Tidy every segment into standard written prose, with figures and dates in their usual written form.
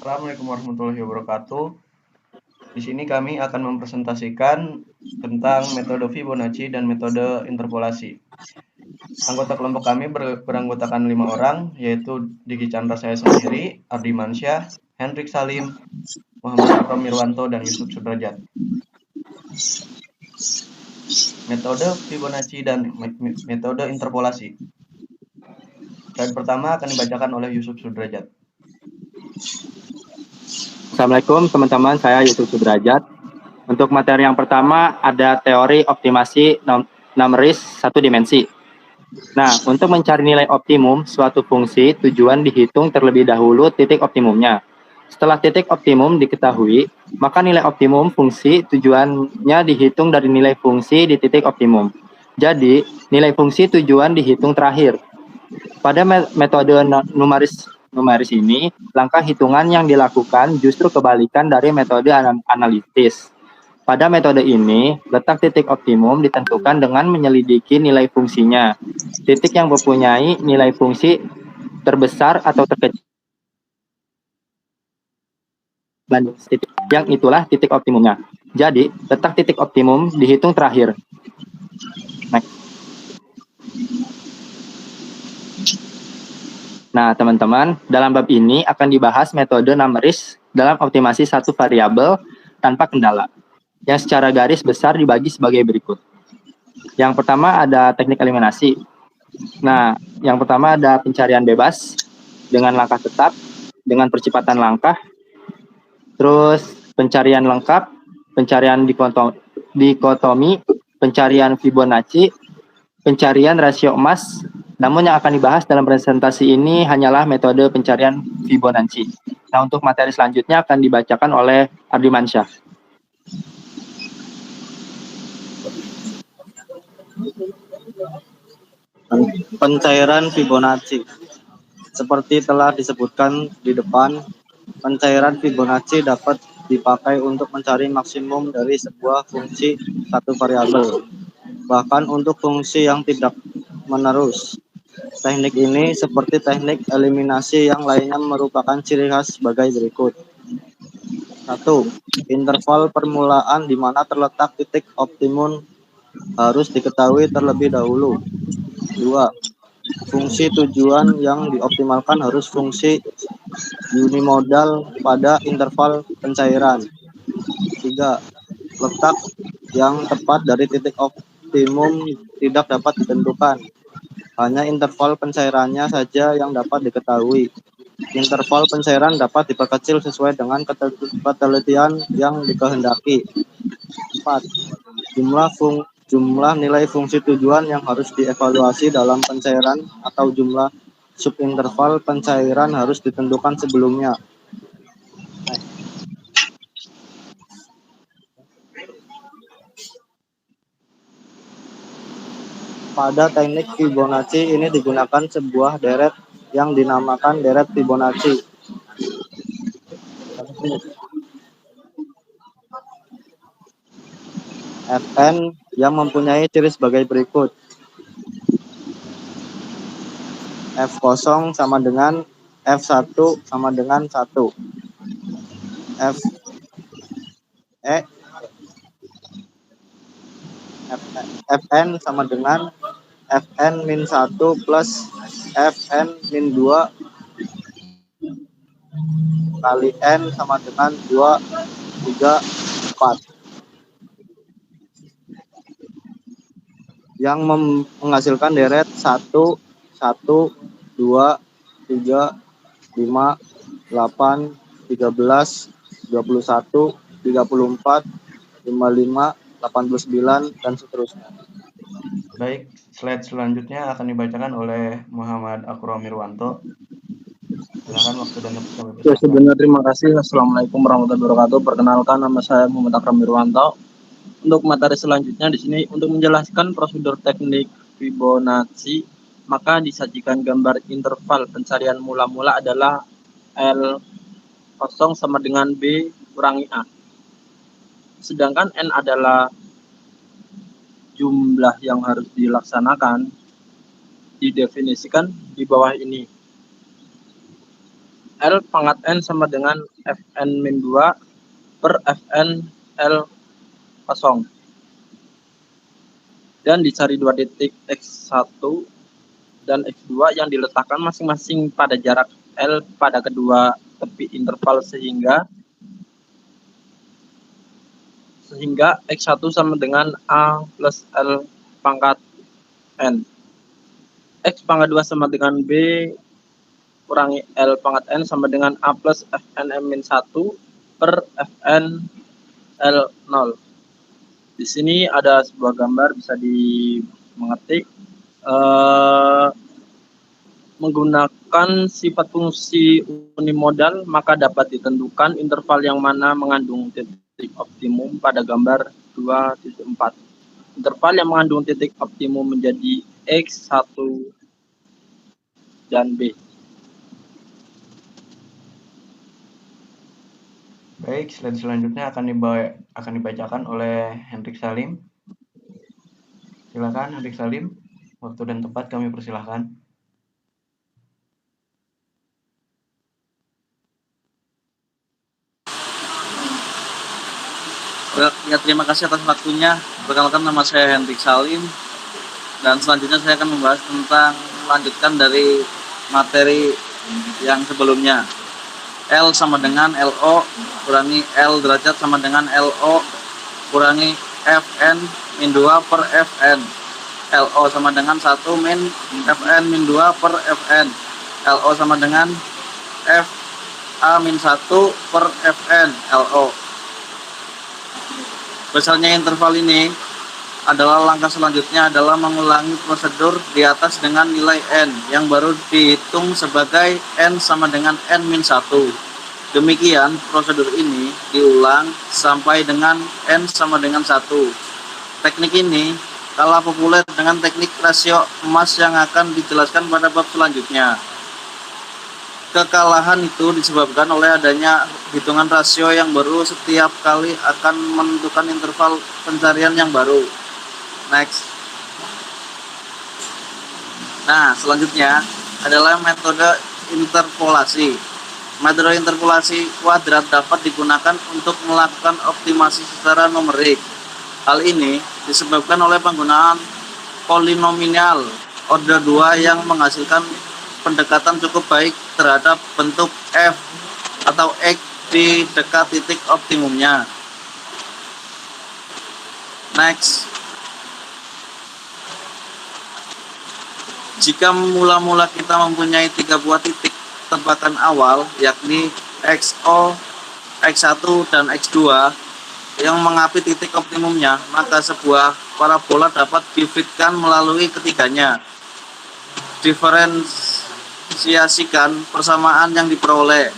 Assalamualaikum warahmatullahi wabarakatuh. Di sini kami akan mempresentasikan tentang metode Fibonacci dan metode interpolasi. Anggota kelompok kami beranggotakan 5 orang, yaitu Diki Chandra saya sendiri, Ardi Mansyah, Hendrik Salim, Muhammad Akram Mirwanto, dan Yusuf Sudrajat. Metode Fibonacci dan metode interpolasi. Slide pertama akan dibacakan oleh Yusuf Sudrajat. Assalamualaikum teman-teman, saya Yusuf Sudrajat. Untuk materi yang pertama ada teori optimasi numeris satu dimensi. Nah, untuk mencari nilai optimum suatu fungsi, tujuan dihitung terlebih dahulu titik optimumnya. Setelah titik optimum diketahui, maka nilai optimum fungsi tujuannya dihitung dari nilai fungsi di titik optimum. Jadi, nilai fungsi tujuan dihitung terakhir. Pada metode numeris ini, langkah hitungan yang dilakukan justru kebalikan dari metode analitis. Pada metode ini, letak titik optimum ditentukan dengan menyelidiki nilai fungsinya. Titik yang mempunyai nilai fungsi terbesar atau terkecil banding titik yang itulah titik optimumnya. Jadi, letak titik optimum dihitung terakhir. Next. Nah, teman-teman, dalam bab ini akan dibahas metode numeris dalam optimasi satu variabel tanpa kendala, yang secara garis besar dibagi sebagai berikut. Yang pertama ada teknik eliminasi. Nah, yang pertama ada pencarian bebas dengan langkah tetap, dengan percepatan langkah, terus pencarian lengkap, pencarian dikotomi, pencarian Fibonacci, pencarian rasio emas. Namun yang akan dibahas dalam presentasi ini hanyalah metode pencarian Fibonacci. Nah, untuk materi selanjutnya akan dibacakan oleh Ardi Mansyah. Pencairan Fibonacci. Seperti telah disebutkan di depan, pencairan Fibonacci dapat dipakai untuk mencari maksimum dari sebuah fungsi satu variabel, bahkan untuk fungsi yang tidak menerus. Teknik ini seperti teknik eliminasi yang lainnya merupakan ciri khas sebagai berikut. 1. Interval permulaan di mana terletak titik optimum harus diketahui terlebih dahulu. 2. Fungsi tujuan yang dioptimalkan harus fungsi unimodal pada interval pencairan. 3. Letak yang tepat dari titik optimum tidak dapat ditentukan. Hanya interval pencairannya saja yang dapat diketahui. Interval pencairan dapat diperkecil sesuai dengan ketelitian yang dikehendaki. 4. Jumlah nilai fungsi tujuan yang harus dievaluasi dalam pencairan atau jumlah subinterval pencairan harus ditentukan sebelumnya. Pada teknik Fibonacci ini digunakan sebuah deret yang dinamakan deret Fibonacci. Fn yang mempunyai ciri sebagai berikut. F0 sama dengan F1 sama dengan 1. Fn sama dengan Fn min 1 plus Fn min 2 kali N sama dengan 2, 3, 4. Yang menghasilkan deret 1, 1, 2, 3, 5, 8, 13, 21, 34, 55, 89, dan seterusnya. Baik, slide selanjutnya akan dibacakan oleh Muhammad Akram Mirwanto. Silakan waktu dan tempat kami persilakan. Sebelumnya terima kasih. Assalamualaikum warahmatullahi wabarakatuh. Perkenalkan, nama saya Muhammad Akram Mirwanto. Untuk materi selanjutnya di sini untuk menjelaskan prosedur teknik Fibonacci, maka disajikan gambar interval pencarian mula-mula adalah L0 sama dengan B kurangi A. Sedangkan N adalah jumlah yang harus dilaksanakan, didefinisikan di bawah ini. L pangkat N sama dengan Fn min 2 per Fn L kosong. Dan dicari dua titik X1 dan X2 yang diletakkan masing-masing pada jarak L pada kedua tepi interval sehingga X1 sama dengan A plus L pangkat N. X pangkat 2 sama dengan B kurangi L pangkat N sama dengan A plus Fn min 1 per Fn L0. Di sini ada sebuah gambar bisa dimengetik menggunakan sifat fungsi unimodal, maka dapat ditentukan interval yang mana mengandung titik optimum pada gambar 2.4. Interval yang mengandung titik optimum menjadi X1 dan B. Baik, slide selanjutnya akan dibacakan oleh Hendrik Salim. Silakan Hendrik Salim, waktu dan tempat kami persilahkan. Ya, terima kasih atas waktunya. Perkenalkan, nama saya Hendrik Salim, dan selanjutnya saya akan membahas tentang melanjutkan dari materi yang sebelumnya. L sama dengan LO kurangi L derajat sama dengan LO kurangi Fn min 2 per Fn. LO sama dengan 1 min Fn min 2 per Fn. LO sama dengan Fa min 1 per Fn LO. Besarnya interval ini adalah langkah selanjutnya adalah mengulangi prosedur di atas dengan nilai N yang baru dihitung sebagai N sama dengan N-1. Demikian prosedur ini diulang sampai dengan N sama dengan 1. Teknik ini kalah populer dengan teknik rasio emas yang akan dijelaskan pada bab selanjutnya. Kekalahan itu disebabkan oleh adanya hitungan rasio yang baru setiap kali akan menentukan interval pencarian yang baru. Next. Nah, selanjutnya adalah metode interpolasi. Metode interpolasi kuadrat dapat digunakan untuk melakukan optimasi secara numerik. Hal ini disebabkan oleh penggunaan polinomial order 2 yang menghasilkan pendekatan cukup baik terhadap bentuk f atau x di dekat titik optimumnya. Next. Jika mula-mula kita mempunyai 3 buah titik tebakan awal, yakni XO, X1, dan X2 yang mengapi titik optimumnya, maka sebuah parabola dapat difitkan melalui ketiganya. Diferensiasikan persamaan yang diperoleh.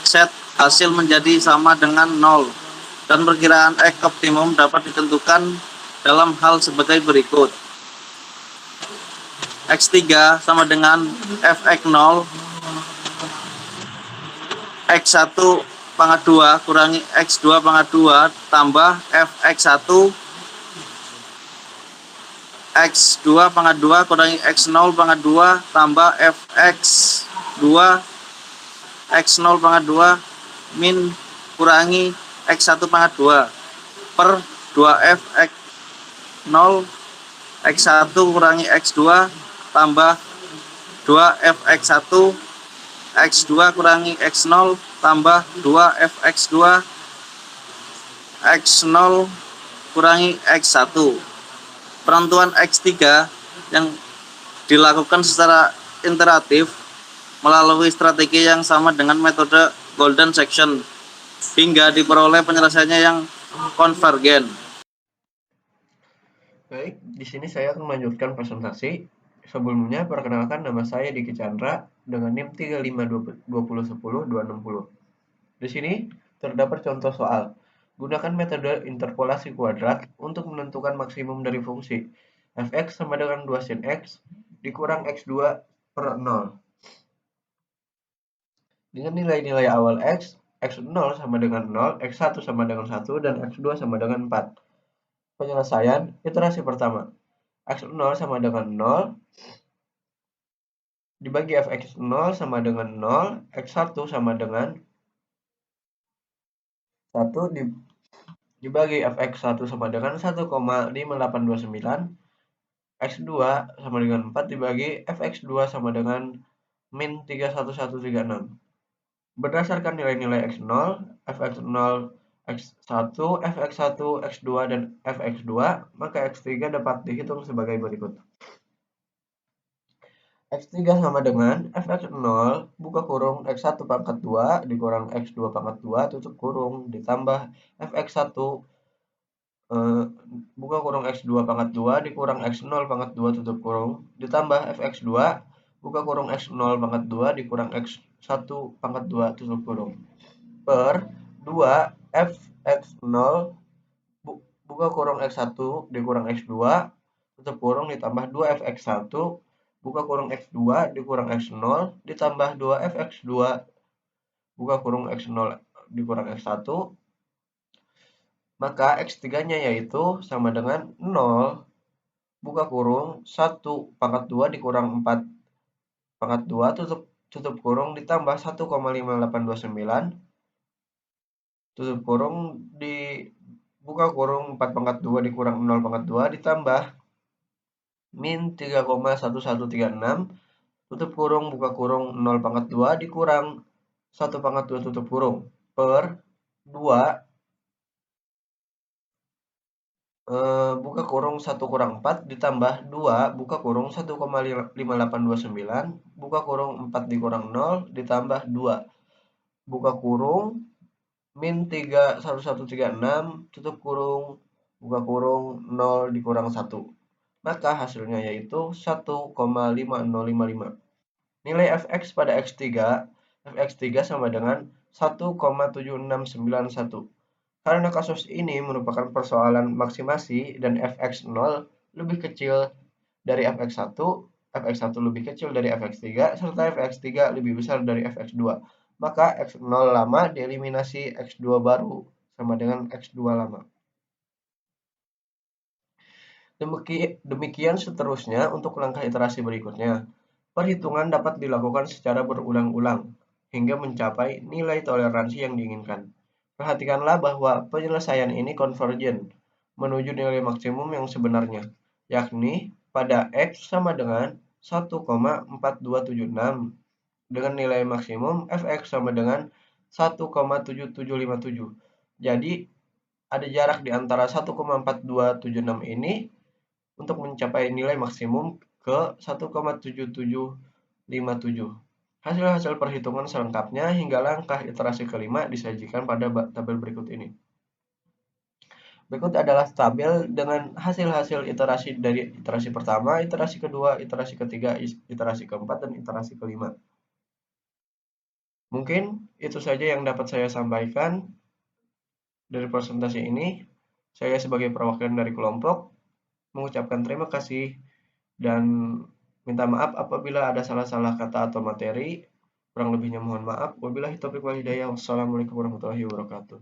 Set hasil menjadi sama dengan 0, dan perkiraan X optimum dapat ditentukan dalam hal sebagai berikut. X3 sama dengan Fx0 X1 pangkat 2 kurangi X2 pangkat 2 tambah Fx1 X2 pangkat 2 kurangi X0 pangkat 2 tambah Fx2 X0 pangkat 2 min kurangi X1 pangkat 2 per 2Fx0 X1 kurangi X2 tambah 2Fx1 X2 kurangi X0 tambah 2Fx2 X0 kurangi X1. Penentuan X3 yang dilakukan secara iteratif melalui strategi yang sama dengan metode golden section hingga diperoleh penyelesaiannya yang konvergen. Baik, di sini saya akan melanjutkan presentasi. Sebelumnya, perkenalkan nama saya Diki Chandra dengan NIM 352010-260. Di sini terdapat contoh soal. Gunakan metode interpolasi kuadrat untuk menentukan maksimum dari fungsi fx sama dengan 2 sin x dikurang x2 per 0. Dengan nilai-nilai awal x, x0 sama dengan 0, x1 sama dengan 1, dan x2 sama dengan 4. Penyelesaian iterasi pertama. X0 sama dengan 0, dibagi fx0 sama dengan 0, x1 sama dengan 1 dibagi fx1 sama dengan 1,5829, x2 sama dengan 4 dibagi fx2 sama dengan min 31136. Berdasarkan nilai-nilai x0, fx0, x1, fx1, x2, dan fx2, maka x3 dapat dihitung sebagai berikut. X3 sama dengan fx0 buka kurung x1 pangkat 2 dikurang x2 pangkat 2 tutup kurung ditambah fx1 buka kurung x2 pangkat 2 dikurang x0 pangkat 2 tutup kurung ditambah fx2 buka kurung x0 pangkat 2 dikurang x1 pangkat 2 tutup kurung per 2 fx0 buka kurung x1 dikurang x2 tutup kurung ditambah 2 fx1 buka kurung x2 dikurang x0 ditambah 2 fx2 buka kurung x0 dikurang x1, maka x3-nya yaitu sama dengan 0 buka kurung 1 pangkat 2 dikurang 4 pangkat 2 tutup kurung ditambah 1,5829 tutup kurung di buka kurung 4 pangkat 2 dikurang 0 pangkat 2 ditambah min 3,1136 tutup kurung buka kurung 0 pangkat 2 dikurang 1 pangkat 2 tutup kurung per 2 buka kurung 1 kurang 4 ditambah 2 buka kurung 1,5829 buka kurung 4 dikurang 0 ditambah 2 buka kurung min 31136 tutup kurung buka kurung 0 dikurang 1, maka hasilnya yaitu 1,5055. Nilai fx pada x3 fx3 sama dengan 1,7691. Karena kasus ini merupakan persoalan maksimasi dan fx0 lebih kecil dari fx1, fx1 lebih kecil dari fx3, serta fx3 lebih besar dari fx2, maka x0 lama dieliminasi x2 baru sama dengan x2 lama. Demikian seterusnya untuk langkah iterasi berikutnya. Perhitungan dapat dilakukan secara berulang-ulang hingga mencapai nilai toleransi yang diinginkan. Perhatikanlah bahwa penyelesaian ini konvergen menuju nilai maksimum yang sebenarnya, yakni pada x sama dengan 1,4276 dengan nilai maksimum fx sama dengan 1,7757. Jadi, ada jarak di antara 1,4276 ini untuk mencapai nilai maksimum ke 1,7757. Hasil-hasil perhitungan selengkapnya hingga langkah iterasi kelima disajikan pada tabel berikut ini. Berikut adalah tabel dengan hasil-hasil iterasi dari iterasi pertama, iterasi kedua, iterasi ketiga, iterasi keempat, dan iterasi kelima. Mungkin itu saja yang dapat saya sampaikan dari presentasi ini. Saya sebagai perwakilan dari kelompok mengucapkan terima kasih dan minta maaf apabila ada salah-salah kata atau materi. Kurang lebihnya mohon maaf. Wabillahi taufiq wal hidayah. Wassalamualaikum warahmatullahi wabarakatuh.